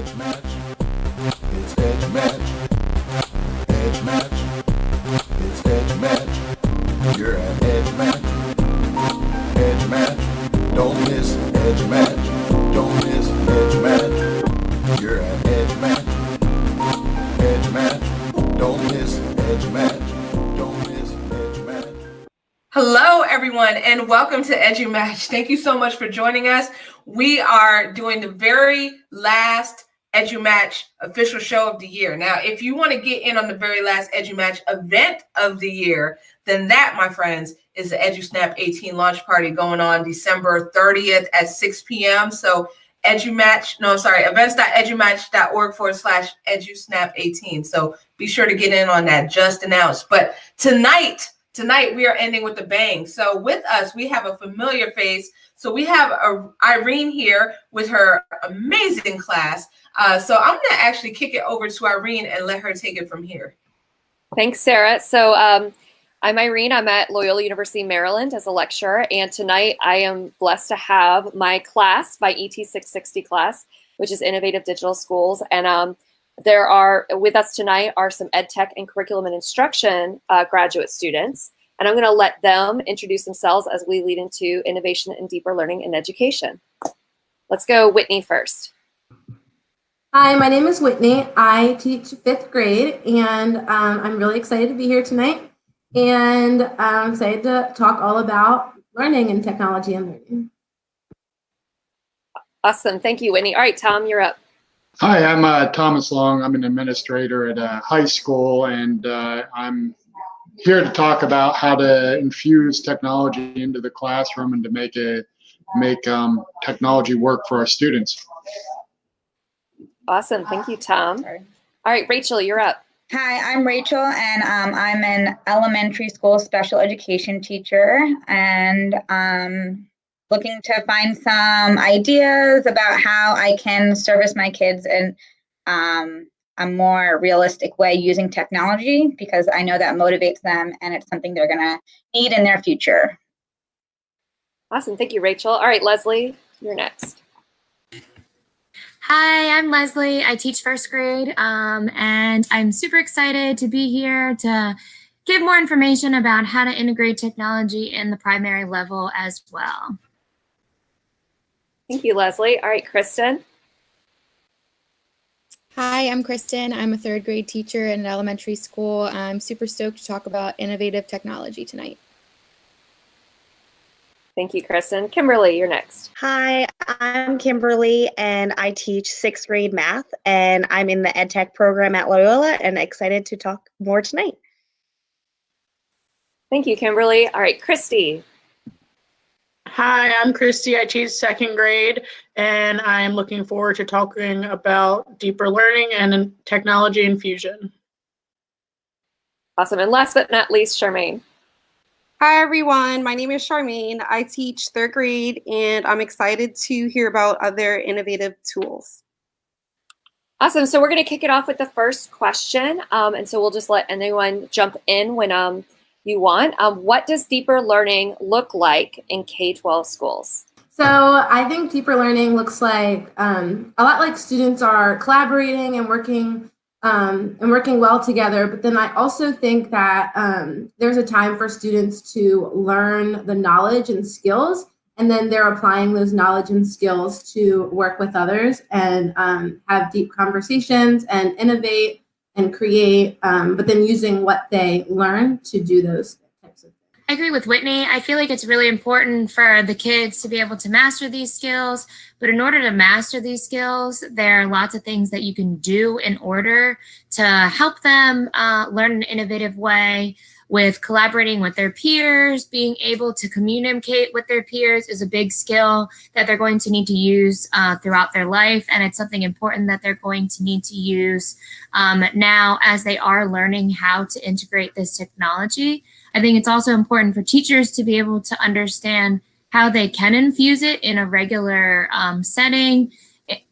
EduMatch. It's EduMatch. EduMatch. It's EduMatch. You're at EduMatch. EduMatch. Don't miss EduMatch. Don't miss EduMatch. You're at EduMatch. EduMatch. Don't miss EduMatch. Don't miss EduMatch. Hello, everyone, and welcome to EduMatch. Thank you so much for joining us. We are doing the very last EduMatch official show of the year. Now, if you want to get in on the very last EduMatch event of the year, then that, my friends, is the EduSnap 18 launch party going on December 30th at 6 p.m. So events.edumatch.org/EduSnap18. So be sure to get in on that, just announced. But tonight we are ending with a bang. So with us, we have a familiar face. So we have Irene here with her amazing class. So I'm going to actually kick it over to Irene and let her take it from here. Thanks, Sarah. So I'm Irene. I'm at Loyola University, Maryland as a lecturer. And tonight I am blessed to have my class, my ET660 class, which is Innovative Digital Schools. And with us tonight are some ed tech and curriculum and instruction graduate students. And I'm going to let them introduce themselves as we lead into innovation and deeper learning in education. Let's go Whitney first. Hi, my name is Whitney. I teach 5th grade, and I'm really excited to be here tonight. And I'm excited to talk all about learning and technology and learning. Awesome. Thank you, Whitney. All right, Tom, you're up. Hi, I'm Thomas Long. I'm an administrator at a high school, and I'm here to talk about how to infuse technology into the classroom and to make technology work for our students. Awesome. Thank you, Tom. All right, Rachel, you're up. Hi, I'm Rachel, and I'm an elementary school special education teacher, and looking to find some ideas about how I can service my kids in a more realistic way using technology, because I know that motivates them and it's something they're going to need in their future. Awesome. Thank you, Rachel. All right, Leslie, you're next. Hi, I'm Leslie. I teach 1st grade, and I'm super excited to be here to give more information about how to integrate technology in the primary level as well. Thank you, Leslie. All right, Kristen. Hi, I'm Kristen. I'm a 3rd grade teacher in an elementary school. I'm super stoked to talk about innovative technology tonight. Thank you, Kristen. Kimberly, you're next. Hi, I'm Kimberly, and I teach 6th grade math, and I'm in the ed tech program at Loyola, and excited to talk more tonight. Thank you, Kimberly. All right, Christy. Hi, I'm Christy. I teach 2nd grade, and I'm looking forward to talking about deeper learning and technology infusion. Awesome. And last but not least, Charmaine. Hi, everyone. My name is Charmaine. I teach 3rd grade, and I'm excited to hear about other innovative tools. Awesome. So we're going to kick it off with the first question. And so we'll just let anyone jump in when you want. What does deeper learning look like in K-12 schools? So I think deeper learning looks like a lot like students are collaborating and working well together. But then I also think that there's a time for students to learn the knowledge and skills, and then they're applying those knowledge and skills to work with others and have deep conversations and innovate and create, but then using what they learn to do those types of things. I agree with Whitney. I feel like it's really important for the kids to be able to master these skills. But in order to master these skills, there are lots of things that you can do in order to help them learn in an innovative way. With collaborating with their peers, being able to communicate with their peers is a big skill that they're going to need to use throughout their life. And it's something important that they're going to need to use now as they are learning how to integrate this technology. I think it's also important for teachers to be able to understand how they can infuse it in a regular setting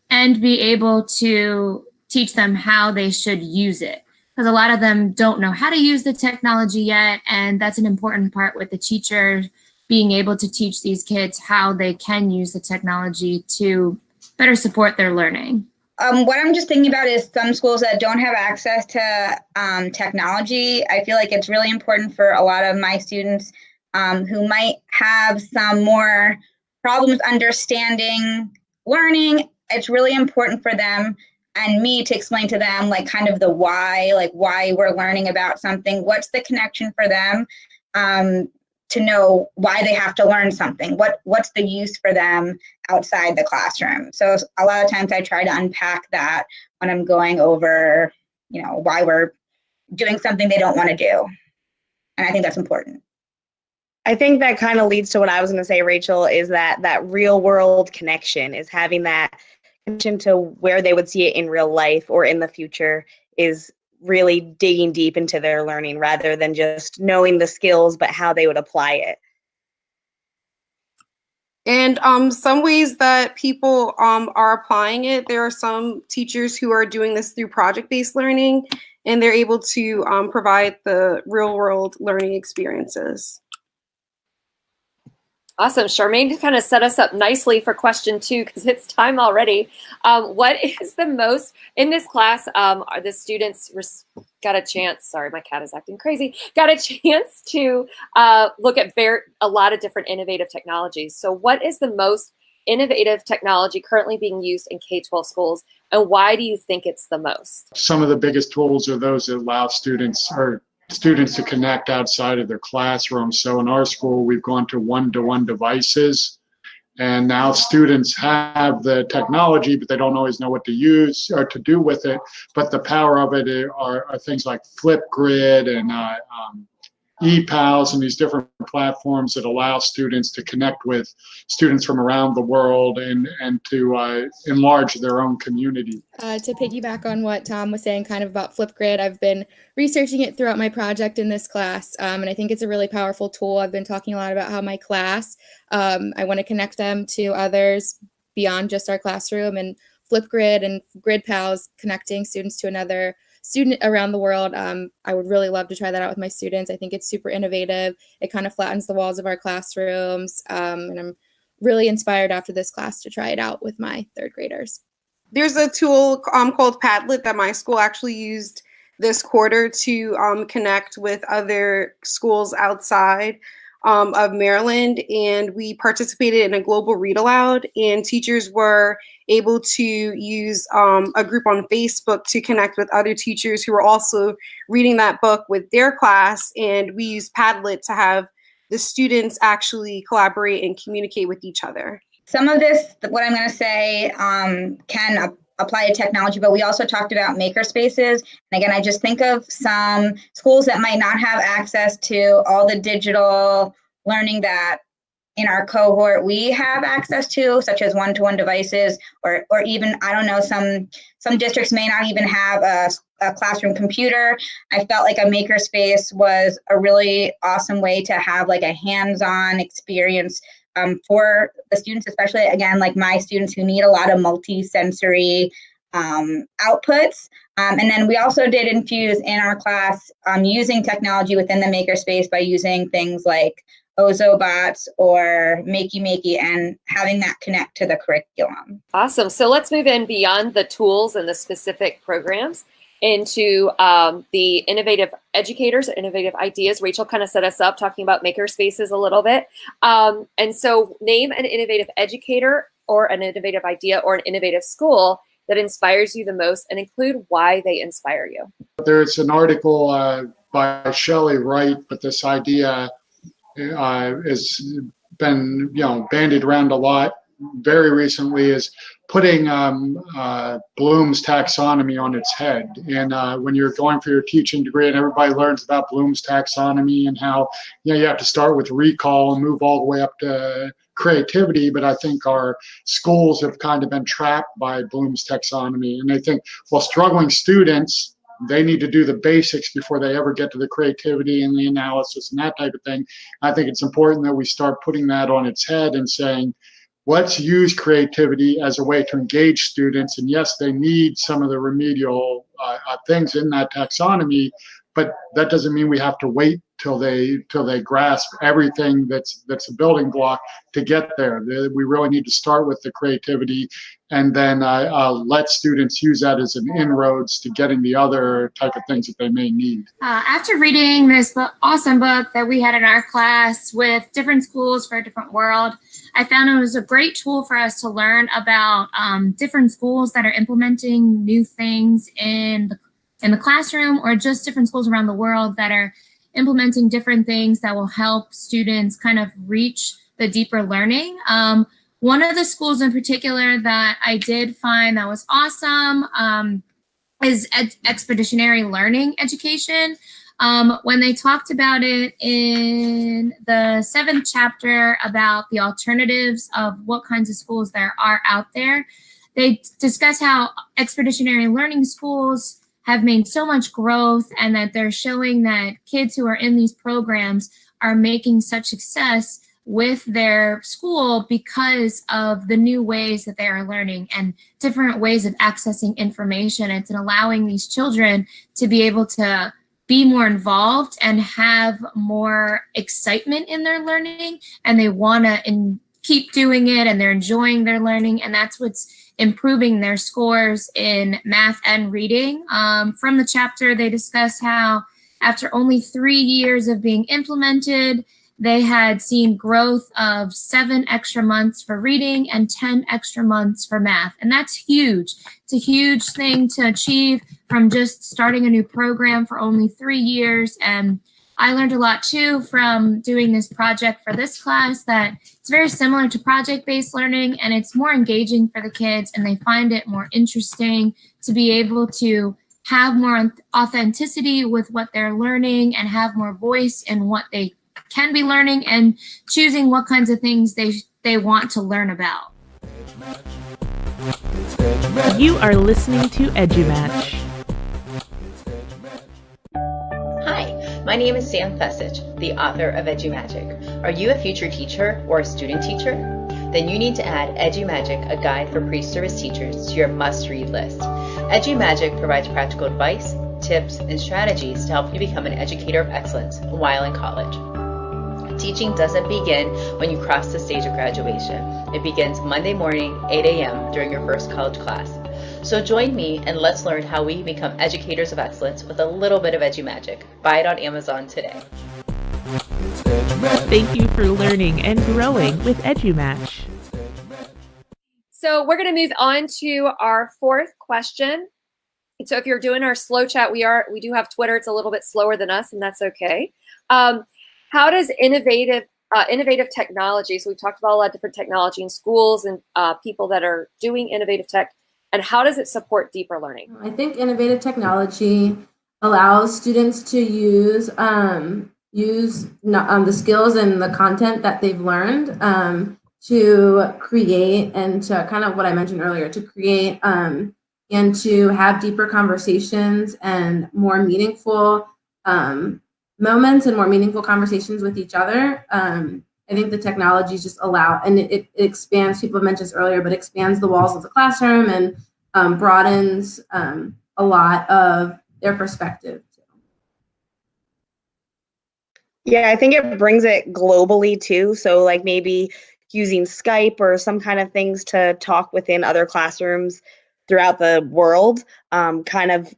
and be able to teach them how they should use it. Because a lot of them don't know how to use the technology yet, and that's an important part with the teacher being able to teach these kids how they can use the technology to better support their learning. What I'm just thinking about is some schools that don't have access to technology. I feel like it's really important for a lot of my students who might have some more problems understanding learning. It's really important for them and me to explain to them like kind of the why, like why we're learning about something, what's the connection for them, to know why they have to learn something, what's the use for them outside the classroom. So a lot of times I try to unpack that when I'm going over, you know, why we're doing something they don't want to do. And I think that's important. I think that kind of leads to what I was going to say, Rachel, is that real world connection, is having that connection to where they would see it in real life or in the future, is really digging deep into their learning rather than just knowing the skills, but how they would apply it. And some ways that people are applying it, there are some teachers who are doing this through project-based learning, and they're able to provide the real-world learning experiences. Awesome. Charmaine kind of set us up nicely for question 2 because it's time already. What is the most, in this class, are the students got a chance, sorry, my cat is acting crazy, got a chance to look at a lot of different innovative technologies. So what is the most innovative technology currently being used in K-12 schools, and why do you think it's the most? Some of the biggest tools are those that allow students to connect outside of their classroom. So in our school, we've gone to one-to-one devices, and now students have the technology, but they don't always know what to use or to do with it. But the power of it are things like Flipgrid and ePals and these different platforms that allow students to connect with students from around the world and to enlarge their own community. To piggyback on what Tom was saying kind of about Flipgrid, I've been researching it throughout my project in this class, and I think it's a really powerful tool. I've been talking a lot about how my class, I want to connect them to others beyond just our classroom, and Flipgrid and GridPals connecting students to another student around the world. I would really love to try that out with my students. I think it's super innovative. It kind of flattens the walls of our classrooms, and I'm really inspired after this class to try it out with my 3rd graders. There's a tool called Padlet that my school actually used this quarter to connect with other schools outside of Maryland, and we participated in a global read aloud, and teachers were able to use a group on Facebook to connect with other teachers who were also reading that book with their class, and we used Padlet to have the students actually collaborate and communicate with each other. Some of this, what I'm going to say, can apply to technology, but we also talked about maker spaces. And again, I just think of some schools that might not have access to all the digital learning that in our cohort we have access to, such as one-to-one devices, or even, I don't know, some districts may not even have a classroom computer. I felt like a maker space was a really awesome way to have like a hands-on experience for the students, especially, again, like my students who need a lot of multi-sensory outputs. And then we also did infuse in our class using technology within the makerspace by using things like Ozobots or Makey and having that connect to the curriculum. Awesome. So let's move in beyond the tools and the specific programs into the innovative educators, innovative ideas. Rachel kind of set us up talking about maker spaces a little bit. And so name an innovative educator or an innovative idea or an innovative school that inspires you the most, and include why they inspire you. There's an article by Shelley Wright, but this idea has been bandied around a lot very recently, is putting Bloom's taxonomy on its head. And when you're going for your teaching degree and everybody learns about Bloom's taxonomy and how you have to start with recall and move all the way up to creativity, but I think our schools have kind of been trapped by Bloom's taxonomy. And I think, well, struggling students, they need to do the basics before they ever get to the creativity and the analysis and that type of thing. I think it's important that we start putting that on its head and saying, let's use creativity as a way to engage students. And yes, they need some of the remedial things in that taxonomy, but that doesn't mean we have to wait till they grasp everything that's a building block to get there. We really need to start with the creativity, and then let students use that as an inroads to getting the other type of things that they may need. After reading this awesome book that we had in our class with different schools for a different world, I found it was a great tool for us to learn about different schools that are implementing new things in the classroom, or just different schools around the world that are implementing different things that will help students kind of reach the deeper learning. One of the schools in particular that I did find that was awesome is expeditionary learning education. When they talked about it in the 7th chapter about the alternatives of what kinds of schools there are out there, they discuss how expeditionary learning schools have made so much growth, and that they're showing that kids who are in these programs are making such success with their school because of the new ways that they are learning and different ways of accessing information. It's allowing these children to be able to be more involved and have more excitement in their learning, and they want to keep doing it, and they're enjoying their learning, and that's what's improving their scores in math and reading. From the chapter, they discuss how after only 3 years of being implemented, they had seen growth of 7 extra months for reading and 10 extra months for math. And that's huge. It's a huge thing to achieve from just starting a new program for only 3 years. And I learned a lot too from doing this project for this class, that it's very similar to project-based learning, and it's more engaging for the kids, and they find it more interesting to be able to have more authenticity with what they're learning and have more voice in what they can be learning and choosing what kinds of things they want to learn about. You are listening to EduMatch. Hi, my name is Sam Fecich, the author of EduMagic. Are you a future teacher or a student teacher? Then you need to add EduMagic, a guide for pre-service teachers, to your must-read list. EduMagic provides practical advice, tips, and strategies to help you become an educator of excellence while in college. Teaching doesn't begin when you cross the stage of graduation. It begins Monday morning, 8 a.m. during your first college class. So join me and let's learn how we become educators of excellence with a little bit of EduMagic. Buy it on Amazon today. Thank you for learning and growing with EduMatch. So we're going to move on to our 4th question. So if you're doing our slow chat, we do have Twitter. It's a little bit slower than us, and that's okay. How does innovative technology, so we've talked about a lot of different technology in schools and people that are doing innovative tech, and how does it support deeper learning? I think innovative technology allows students to use the skills and the content that they've learned to create, and to kind of what I mentioned earlier, to create and to have deeper conversations and more meaningful moments and more meaningful conversations with each other. I think the technologies just allow, and it expands, people mentioned this earlier, but expands the walls of the classroom and broadens a lot of their perspective. Yeah, I think it brings it globally too. So like maybe using Skype or some kind of things to talk within other classrooms throughout the world kind of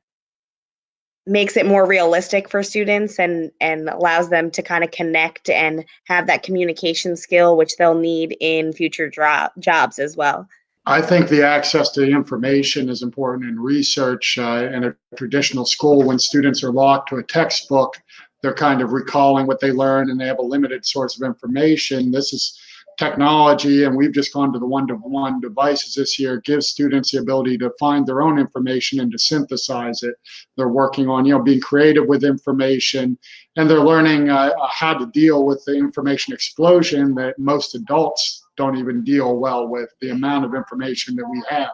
makes it more realistic for students and allows them to kind of connect and have that communication skill, which they'll need in future jobs as well. I think the access to information is important in research. In a traditional school, when students are locked to a textbook, they're kind of recalling what they learned and they have a limited source of information. This is technology, and we've just gone to the one-to-one devices this year, gives students the ability to find their own information and to synthesize it. They're working on, being creative with information, and they're learning how to deal with the information explosion that most adults don't even deal well with, the amount of information that we have.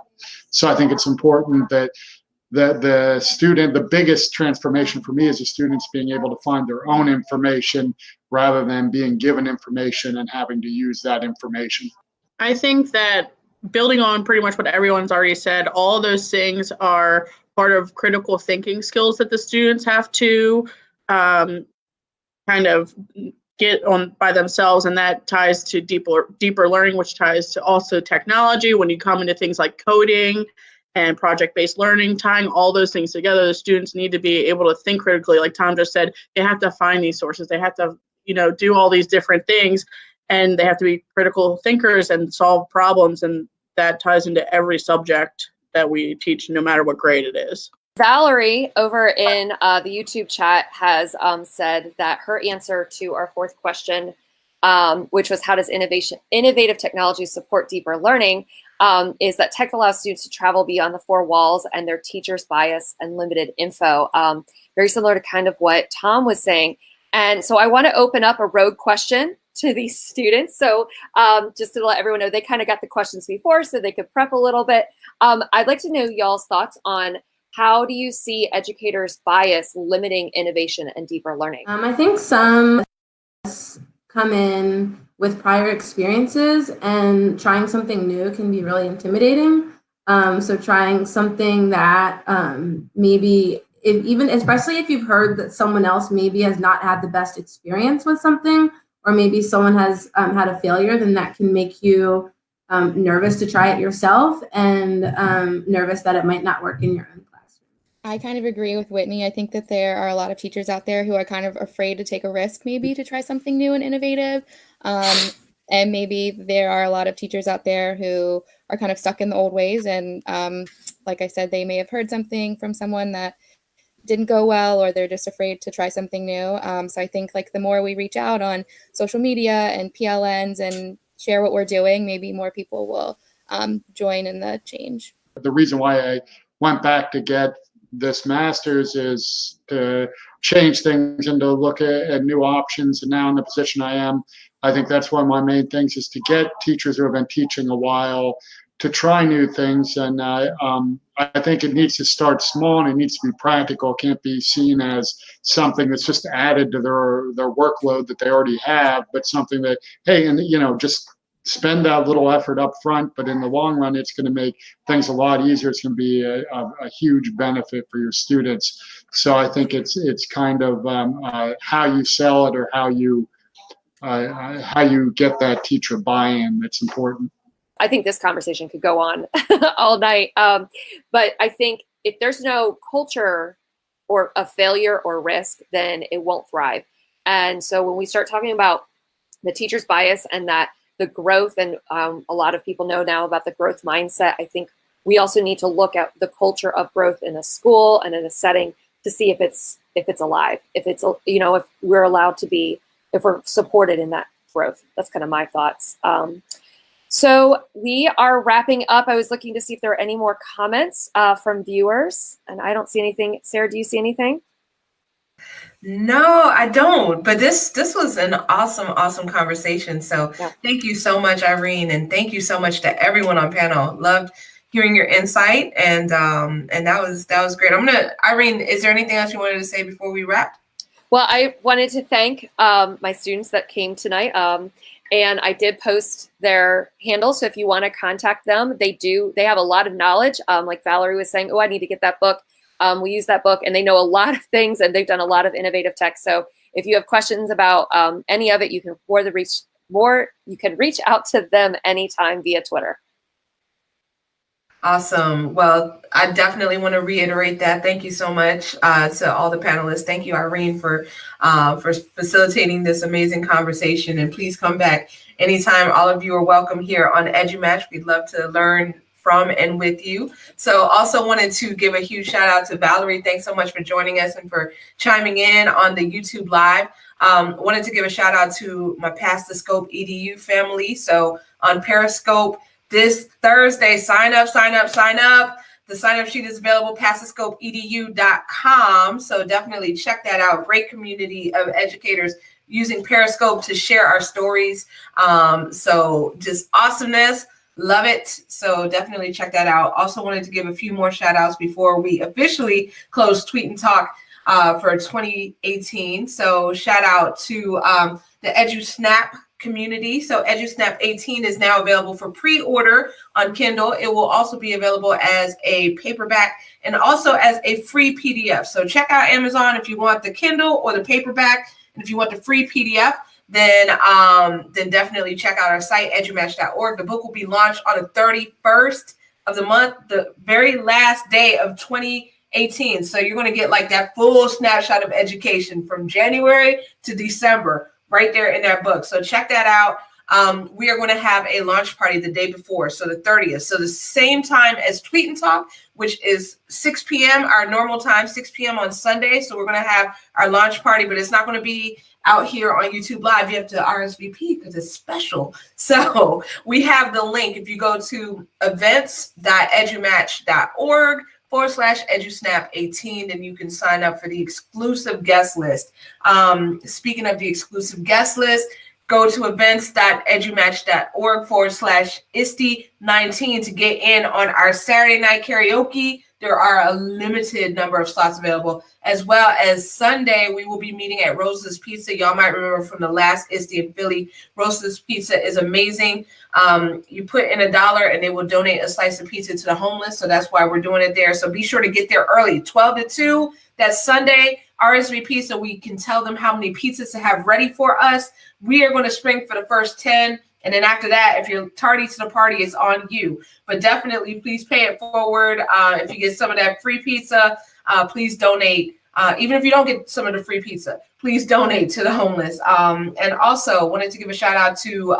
So I think it's important that the biggest transformation for me is the students being able to find their own information rather than being given information and having to use that information. I think that building on pretty much what everyone's already said, all those things are part of critical thinking skills that the students have to kind of get on by themselves, and that ties to deeper learning, which ties to also technology. When you come into things like coding and project-based learning, tying all those things together, the students need to be able to think critically. Like Tom just said, they have to find these sources. They have to, do all these different things, and they have to be critical thinkers and solve problems. And that ties into every subject that we teach, no matter what grade it is. Valerie over in the YouTube chat has said that her answer to our fourth question, which was how does innovative technology support deeper learning, is that tech allows students to travel beyond the four walls and their teacher's bias and limited info. Very similar to kind of what Tom was saying. And so I want to open up a rogue question to these students. So just to let everyone know, they kind of got the questions before so they could prep a little bit. I'd like to know y'all's thoughts on how do you see educators' bias limiting innovation and deeper learning? I think some come in with prior experiences, and trying something new can be really intimidating. So trying something that maybe, especially if you've heard that someone else maybe has not had the best experience with something, or maybe someone has had a failure, then that can make you nervous to try it yourself, and nervous that it might not work in your own classroom. I kind of agree with Whitney. I think that there are a lot of teachers out there who are kind of afraid to take a risk, maybe to try something new and innovative. And maybe there are a lot of teachers out there who are kind of stuck in the old ways. And like I said, they may have heard something from someone that didn't go well, or they're just afraid to try something new. So I think like the more we reach out on social media and PLNs and share what we're doing, maybe more people will join in the change. The reason why I went back to get this master's is to change things and to look at new options. And now in the position I am, I think that's one of my main things, is to get teachers who have been teaching a while to try new things. And I think it needs to start small, and it needs to be practical. It can't be seen as something that's just added to their workload that they already have, but something that, hey, and just spend that little effort up front, but in the long run, it's going to make things a lot easier. It's going to be a huge benefit for your students. So I think it's kind of how you sell it, or how you get that teacher buy-in that's important. I think this conversation could go on all night. But I think if there's no culture or a failure or risk, then it won't thrive. And so when we start talking about the teacher's bias and that the growth, and a lot of people know now about the growth mindset, I think we also need to look at the culture of growth in a school and in a setting to see if it's alive, if it's, if we're allowed to be, if we're supported in that growth. That's kind of my thoughts. So we are wrapping up. I was looking to see if there are any more comments from viewers, and I don't see anything. Sarah, do you see anything? No, I don't. But this was an awesome conversation. So Thank you so much, Irene, and thank you so much to everyone on panel. Loved hearing your insight, and that was great. Irene, is there anything else you wanted to say before we wrap? Well, I wanted to thank my students that came tonight. And I did post their handles, so if you want to contact them, they have a lot of knowledge. Like Valerie was saying, oh, I need to get that book. We use that book, and they know a lot of things, and they've done a lot of innovative tech. So if you have questions about any of it, you can reach out to them anytime via Twitter. Awesome. Well, I definitely want to reiterate that. Thank you so much to all the panelists. Thank you, Irene, for facilitating this amazing conversation. And please come back anytime. All of you are welcome here on EduMatch. We'd love to learn from and with you. So also wanted to give a huge shout out to Valerie. Thanks so much for joining us and for chiming in on the YouTube Live. Wanted to give a shout out to my Pass the Scope EDU family. So on Periscope, this Thursday, sign up. The sign-up sheet is available, passthescopeedu.com. So definitely check that out. Great community of educators using Periscope to share our stories. So just awesomeness. Love it. So definitely check that out. Also wanted to give a few more shout outs before we officially close Tweet and Talk for 2018. So shout out to the EduSnap community. So EduSnap 18 is now available for pre-order on Kindle. It will also be available as a paperback and also as a free PDF. So check out Amazon if you want the Kindle or the paperback. And if you want the free PDF, then definitely check out our site, edumatch.org. The book will be launched on the 31st of the month, the very last day of 2018. So you're going to get like that full snapshot of education from January to December right there in that book. So check that out. We are going to have a launch party the day before, so the 30th. So the same time as Tweet and Talk, which is 6 p.m., our normal time, 6 p.m. on Sunday. So we're going to have our launch party, but it's not going to be out here on YouTube Live. You have to RSVP because it's special. So we have the link. If you go to events.edumatch.org/EduSnap18, then you can sign up for the exclusive guest list. Speaking of the exclusive guest list, go to events.edumatch.org/ISTE19 to get in on our Saturday night karaoke. There are a limited number of slots available, as well as Sunday. We will be meeting at Rose's Pizza. Y'all might remember from the last ISTE in Philly. Rose's Pizza is amazing. You put in $1 and they will donate a slice of pizza to the homeless. So that's why we're doing it there. So be sure to get there early, 12 to 2. That's Sunday. RSVP so we can tell them how many pizzas to have ready for us. We are going to spring for the first 10. And then after that, if you're tardy to the party, it's on you. But definitely, please pay it forward. If you get some of that free pizza, please donate. Even if you don't get some of the free pizza, please donate to the homeless. And also wanted to give a shout out to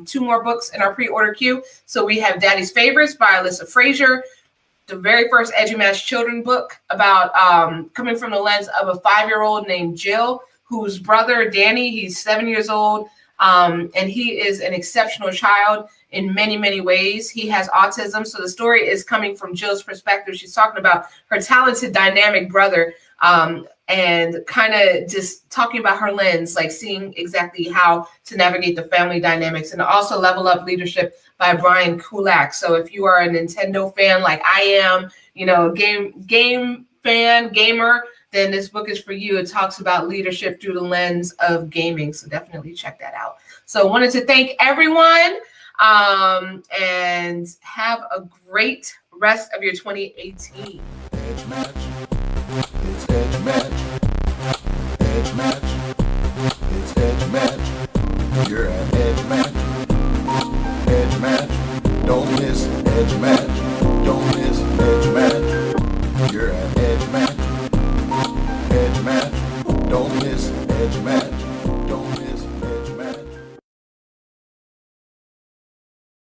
2 more books in our pre-order queue. So we have Daddy's Favorites by Elissa Frazier, the very first EduMatch children book about coming from the lens of a 5-year-old named Jill, whose brother, Dene, he's 7 years old. And he is an exceptional child in many, many ways. He has autism. So the story is coming from Jill's perspective. She's talking about her talented, dynamic brother, and kind of just talking about her lens, like seeing exactly how to navigate the family dynamics, and also Level Up Leadership by Brian Kulak. So if you are a Nintendo fan like I am, you know, game fan, gamer, then this book is for you. It talks about leadership through the lens of gaming. So definitely check that out. So I wanted to thank everyone, and have a great rest of your 2018. EduMatch. It's EduMatch.